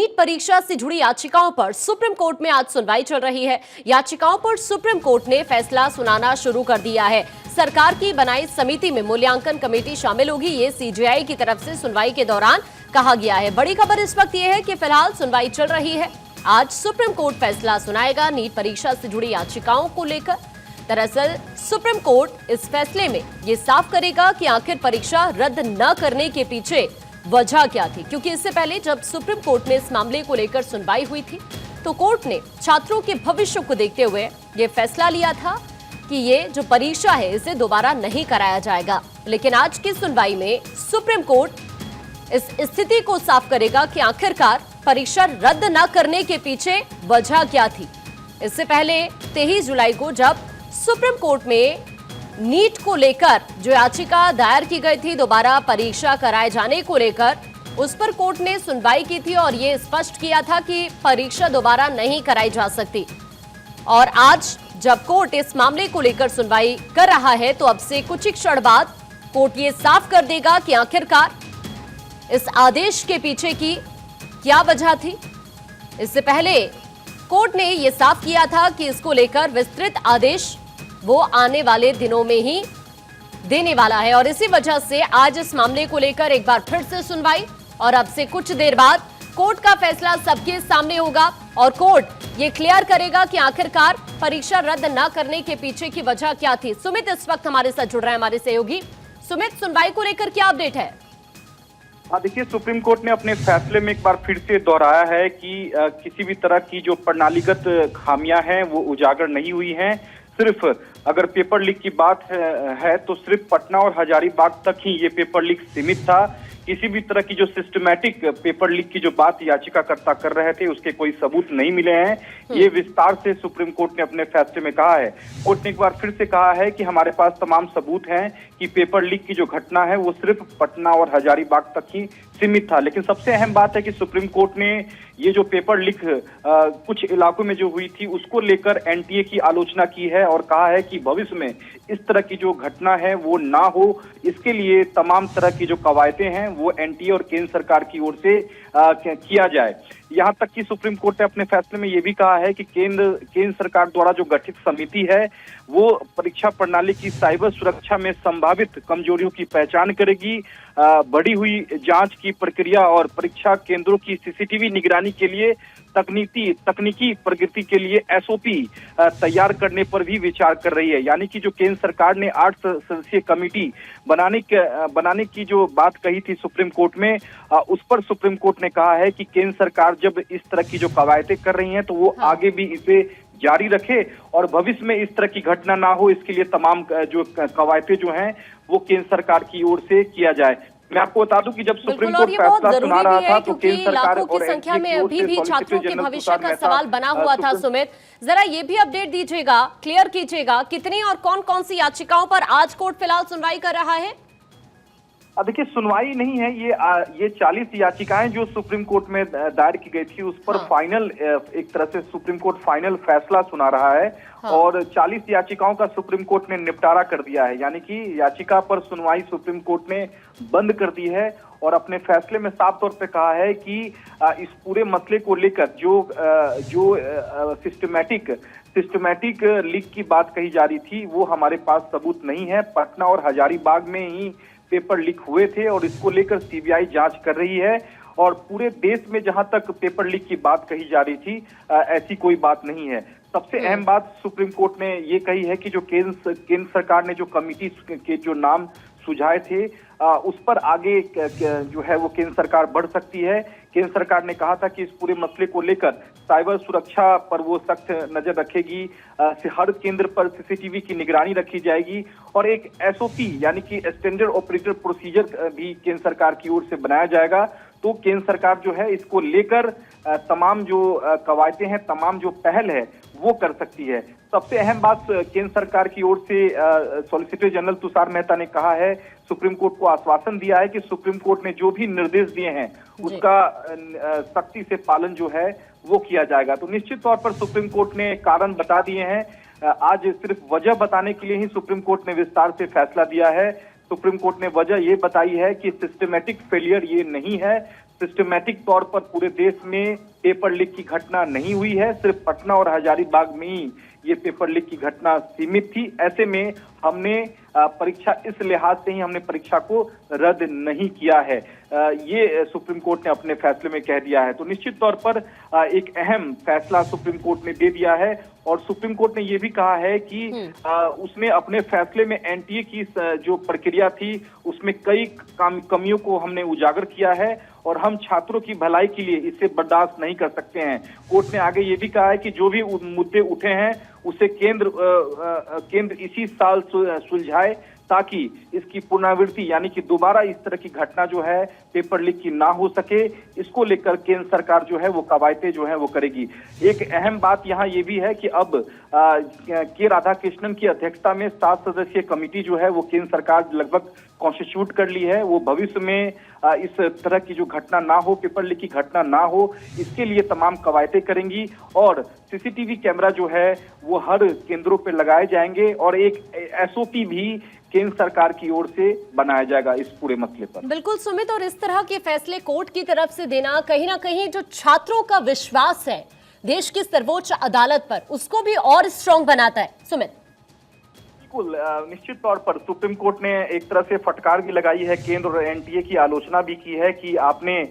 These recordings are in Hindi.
नीट परीक्षा से जुड़ी याचिकाओं पर सुप्रीम कोर्ट में आज सुनवाई चल रही है। याचिकाओं पर सुप्रीम कोर्ट ने फैसला सुनाना शुरू कर दिया है। सरकार की बनाई समिति में मूल्यांकन कमेटी शामिल होगी, ये सीजेआई की तरफ से सुनवाई के दौरान कहा गया है। बड़ी खबर इस वक्त यह है कि फिलहाल सुनवाई चल रही है। आज सुप्रीम कोर्ट फैसला सुनाएगा नीट परीक्षा से जुड़ी याचिकाओं को लेकर। दरअसल सुप्रीम कोर्ट इस फैसले में ये साफ करेगा कि आखिर परीक्षा रद्द न करने के पीछे वजह क्या थी, क्योंकि इससे पहले जब सुप्रीम कोर्ट में इस मामले को लेकर सुनवाई हुई थी तो कोर्ट ने छात्रों के भविष्य को देखते हुए ये फैसला लिया था कि ये जो परीक्षा है इसे दोबारा नहीं कराया जाएगा। लेकिन आज की सुनवाई में सुप्रीम कोर्ट इस स्थिति को साफ करेगा कि आखिरकार परीक्षा रद्द न करने के पीछे वजह क्या थी। इससे पहले 23 जुलाई को जब सुप्रीम कोर्ट में नीट को लेकर जो याचिका दायर की गई थी दोबारा परीक्षा कराए जाने को लेकर, उस पर कोर्ट ने सुनवाई की थी और ये स्पष्ट किया था कि परीक्षा दोबारा नहीं कराई जा सकती। और आज जब कोर्ट इस मामले को लेकर सुनवाई कर रहा है तो अब से कुछ ही क्षण बाद कोर्ट ये साफ कर देगा कि आखिरकार इस आदेश के पीछे की क्या वजह थी। इससे पहले कोर्ट ने यह साफ किया था कि इसको लेकर विस्तृत आदेश वो आने वाले दिनों में ही देने वाला है और इसी वजह से आज इस मामले को लेकर एक बार फिर से सुनवाई और अब से कुछ देर बाद कोर्ट का फैसला सबके सामने होगा और कोर्ट ये क्लियर करेगा कि आखिरकार परीक्षा रद्द न करने के पीछे की वजह क्या थी। सुमित इस वक्त हमारे साथ जुड़ रहे हैं, हमारे सहयोगी। सुमित, सुनवाई को लेकर क्या अपडेट है? देखिए, सुप्रीम कोर्ट ने अपने फैसले में एक बार फिर से दोहराया है कि किसी भी तरह की जो प्रणालीगत खामियां हैं वो उजागर नहीं हुई हैं। सिर्फ अगर पेपर लीक की बात है तो सिर्फ पटना और हजारीबाग तक ही ये पेपर लीक सीमित था। किसी भी तरह की जो सिस्टमैटिक पेपर लीक की जो बात याचिकाकर्ता कर रहे थे उसके कोई सबूत नहीं मिले हैं। ये विस्तार से सुप्रीम कोर्ट ने अपने फैसले में कहा है। कोर्ट ने एक बार फिर से कहा है कि हमारे पास तमाम सबूत हैं कि पेपर लीक की जो घटना है वो सिर्फ पटना और हजारीबाग तक ही सीमित था। लेकिन सबसे अहम बात है कि सुप्रीम कोर्ट ने ये जो पेपर लीक कुछ इलाकों में जो हुई थी उसको लेकर एनटीए की आलोचना की है और कहा है कि भविष्य में इस तरह की जो घटना है वो ना हो, इसके लिए तमाम तरह की जो कवायदें हैं वो एनटीए और केंद्र सरकार की ओर से किया जाए। यहाँ तक कि सुप्रीम कोर्ट ने अपने फैसले में ये भी कहा है कि केंद्र सरकार द्वारा जो गठित समिति है वो परीक्षा प्रणाली की साइबर सुरक्षा में संभावित कमजोरियों की पहचान करेगी, बढ़ी हुई जांच की प्रक्रिया और परीक्षा केंद्रों की सीसीटीवी निगरानी के लिए तकनीकी प्रगति के लिए एसओपी तैयार करने पर भी विचार कर रही है। यानी कि जो केंद्र सरकार ने 8 सदस्यीय कमेटी बनाने की जो बात कही थी सुप्रीम कोर्ट में, उस पर सुप्रीम कोर्ट ने कहा है कि केंद्र सरकार जब इस तरह की जो कवायदें कर रही हैं तो वो आगे भी इसे जारी रखे और भविष्य में इस तरह की घटना ना हो, इसके लिए तमाम जो कवायदें जो हैं वो केंद्र सरकार की ओर से किया जाए। मैं आपको बता दूं कि जब सुप्रीम कोर्ट फैसला सुना रहा था तो केंद्र सरकार लाखों की संख्या में अभी भी छात्रों के भविष्य का सवाल बना हुआ था। सुमित, जरा ये भी अपडेट दीजिएगा, क्लियर कीजिएगा, कितनी और कौन कौन सी याचिकाओं पर आज कोर्ट फिलहाल सुनवाई कर रहा है? देखिए, सुनवाई नहीं है, ये 40 याचिकाएं जो सुप्रीम कोर्ट में दायर की गई थी उस पर फाइनल एक तरह से सुप्रीम कोर्ट फाइनल फैसला सुना रहा है और 40 याचिकाओं का सुप्रीम कोर्ट ने निपटारा कर दिया है। यानी कि याचिका पर सुनवाई सुप्रीम कोर्ट ने बंद कर दी है और अपने फैसले में साफ तौर पे कहा है कि इस पूरे मसले को लेकर जो सिस्टमैटिक लीक की बात कही जा रही थी वो हमारे पास सबूत नहीं है। पटना और हजारीबाग में ही पेपर लीक हुए थे और इसको लेकर सीबीआई जांच कर रही है और पूरे देश में जहां तक पेपर लीक की बात कही जा रही थी ऐसी कोई बात नहीं है। सबसे अहम बात सुप्रीम कोर्ट ने ये कही है कि जो केंद्र सरकार ने जो कमिटी के जो नाम सुझाए थे उस पर आगे जो है वो केंद्र सरकार बढ़ सकती है। केंद्र सरकार ने कहा था कि इस पूरे मसले को लेकर साइबर सुरक्षा पर वो सख्त नजर रखेगी, हर केंद्र पर सीसीटीवी की निगरानी रखी जाएगी और एक एसओपी यानी कि स्टैंडर्ड ऑपरेटर प्रोसीजर भी केंद्र सरकार की ओर से बनाया जाएगा। तो केंद्र सरकार जो है इसको लेकर तमाम जो कवायदें हैं, तमाम जो पहल है वो कर सकती है। सबसे अहम बात केंद्र सरकार की ओर से सॉलिसिटर जनरल तुषार मेहता ने कहा है, सुप्रीम कोर्ट को आश्वासन दिया है कि सुप्रीम कोर्ट ने जो भी निर्देश दिए हैं उसका सख्ती से पालन जो है वो किया जाएगा। तो निश्चित तौर पर सुप्रीम कोर्ट ने कारण बता दिए हैं। आज सिर्फ वजह बताने के लिए ही सुप्रीम कोर्ट ने विस्तार से फैसला दिया है। सुप्रीम कोर्ट ने वजह ये बताई है कि सिस्टमैटिक फेलियर ये नहीं है, सिस्टमैटिक तौर पर पूरे देश में पेपर लीक की घटना नहीं हुई है। सिर्फ पटना और हजारीबाग में ही ये पेपर लीक की घटना सीमित थी। ऐसे में हमने परीक्षा इस लिहाज से ही हमने परीक्षा को रद्द नहीं किया है, ये सुप्रीम कोर्ट ने अपने फैसले में कह दिया है। तो निश्चित तौर पर एक अहम फैसला सुप्रीम कोर्ट ने दे दिया है और सुप्रीम कोर्ट ने ये भी कहा है कि उसने अपने फैसले में एनटीए की जो प्रक्रिया थी उसमें कई कमियों को हमने उजागर किया है और हम छात्रों की भलाई के लिए इसे बर्दाश्त नहीं कर सकते हैं। कोर्ट ने आगे ये भी कहा है कि जो भी मुद्दे उठे हैं उसे केंद्र इसी साल सुलझाए ताकि इसकी पुनरावृत्ति यानी कि दोबारा इस तरह की घटना जो है पेपर लीक की ना हो सके। इसको लेकर केंद्र सरकार जो है वो कवायदे जो है वो करेगी। एक अहम बात यहाँ ये भी है कि अब के राधाकृष्णन की अध्यक्षता में 7 सदस्यीय कमेटी जो है वो केंद्र सरकार लगभग कॉन्स्टिट्यूट कर ली है। वो भविष्य में इस तरह की जो घटना ना हो, पेपर लीक की घटना ना हो, इसके लिए तमाम कवायदे करेंगी और सीसीटीवी कैमरा जो है वो हर केंद्रों पर लगाए जाएंगे और एक एसओपी भी केंद्र सरकार की ओर से बनाया जाएगा इस पूरे मसले पर। बिल्कुल सुमित, और इस तरह के फैसले कोर्ट की तरफ से देना कहीं ना कहीं जो छात्रों का विश्वास है देश की सर्वोच्च अदालत पर उसको भी और स्ट्रांग बनाता है। सुमित, बिल्कुल, निश्चित तौर पर सुप्रीम कोर्ट ने एक तरह से फटकार भी लगाई है, केंद्र और एनटीए की आलोचना भी की है कि आपने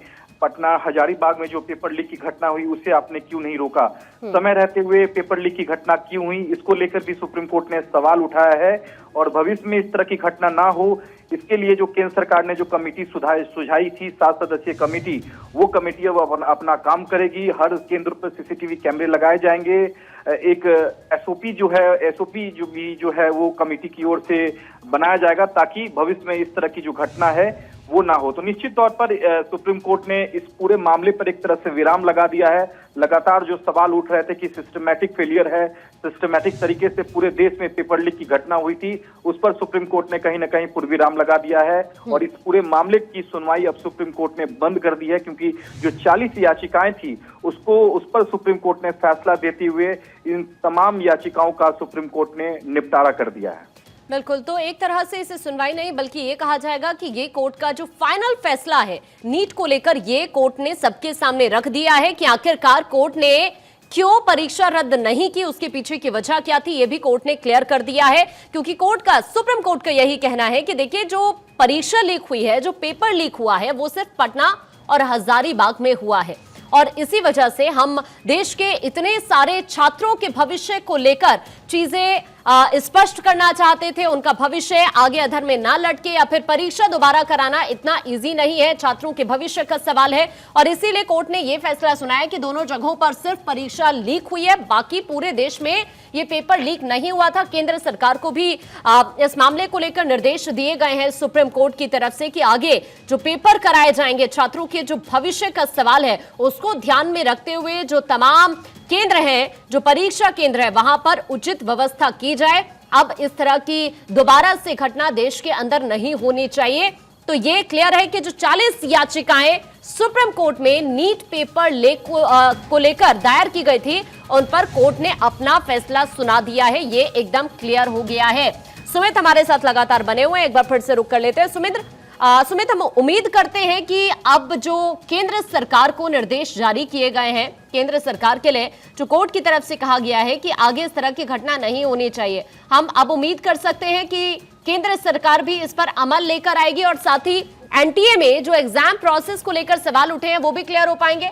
पटना हजारीबाग में जो पेपर लीक की घटना हुई उसे आपने क्यों नहीं रोका, समय रहते हुए पेपर लीक की घटना क्यों हुई, इसको लेकर भी सुप्रीम कोर्ट ने सवाल उठाया है और भविष्य में इस तरह की घटना ना हो इसके लिए जो केंद्र सरकार ने जो कमेटी सुझाई थी 7 सदस्यीय कमेटी, वो कमेटी अब अपना काम करेगी। हर केंद्र पर सीसीटीवी कैमरे लगाए जाएंगे। एक एसओपी जो है वो कमेटी की ओर से बनाया जाएगा ताकि भविष्य में इस तरह की जो घटना है वो ना हो। तो निश्चित तौर पर सुप्रीम कोर्ट ने इस पूरे मामले पर एक तरह से विराम लगा दिया है। लगातार जो सवाल उठ रहे थे कि सिस्टमैटिक फेलियर है, सिस्टमैटिक तरीके से पूरे देश में पेपर लीक की घटना हुई थी, उस पर सुप्रीम कोर्ट ने कहीं ना कहीं पूर्वविराम लगा दिया है और इस पूरे मामले की सुनवाई अब सुप्रीम कोर्ट ने बंद कर दी है क्योंकि जो 40 याचिकाएं थी उस पर सुप्रीम कोर्ट ने फैसला देते हुए इन तमाम याचिकाओं का सुप्रीम कोर्ट ने निपटारा कर दिया है। बिल्कुल, तो एक तरह से इसे सुनवाई नहीं बल्कि ये कहा जाएगा कि ये कोर्ट का जो फाइनल फैसला है नीट को लेकर ये कोर्ट ने सबके सामने रख दिया है कि आखिरकार कोर्ट ने क्यों परीक्षा रद्द नहीं की, उसके पीछे की वजह क्या थी, ये भी कोर्ट ने क्लियर कर दिया है। क्योंकि सुप्रीम कोर्ट का यही कहना है कि देखिए जो परीक्षा लीक हुई है, जो पेपर लीक हुआ है वो सिर्फ पटना और हजारीबाग में हुआ है और इसी वजह से हम देश के इतने सारे छात्रों के भविष्य को लेकर चीजें स्पष्ट करना चाहते थे। उनका भविष्य आगे अधर में ना लटके या फिर परीक्षा दोबारा कराना इतना इजी नहीं है, छात्रों के भविष्य का सवाल है और इसीलिए कोर्ट ने यह फैसला सुनाया कि दोनों जगहों पर सिर्फ परीक्षा लीक हुई है, बाकी पूरे देश में ये पेपर लीक नहीं हुआ था। केंद्र सरकार को भी इस मामले को लेकर निर्देश दिए गए हैं सुप्रीम कोर्ट की तरफ से कि आगे जो पेपर कराए जाएंगे, छात्रों के जो भविष्य का सवाल है उसको ध्यान में रखते हुए जो तमाम केंद्र हैं, जो परीक्षा केंद्र है, वहां पर उचित व्यवस्था की जाए। अब इस तरह की दोबारा से घटना देश के अंदर नहीं होनी चाहिए। तो ये क्लियर है कि जो 40 याचिकाएं सुप्रीम कोर्ट में नीट पेपर लीक को लेकर दायर की गई थी उन पर कोर्ट ने अपना फैसला सुना दिया है, ये एकदम क्लियर हो गया है। सुमित हमारे साथ लगातार बने हुए हैं, एक बार फिर से रुक कर लेते हैं। सुमित, हम उम्मीद करते हैं कि अब जो केंद्र सरकार को निर्देश जारी किए गए हैं, केंद्र सरकार के लिए जो कोर्ट की तरफ से कहा गया है कि आगे इस तरह की घटना नहीं होनी चाहिए, हम अब उम्मीद कर सकते हैं कि केंद्र सरकार भी इस पर अमल लेकर आएगी और साथ ही एनटीए में जो एग्जाम प्रोसेस को लेकर सवाल उठे हैं वो भी क्लियर हो पाएंगे।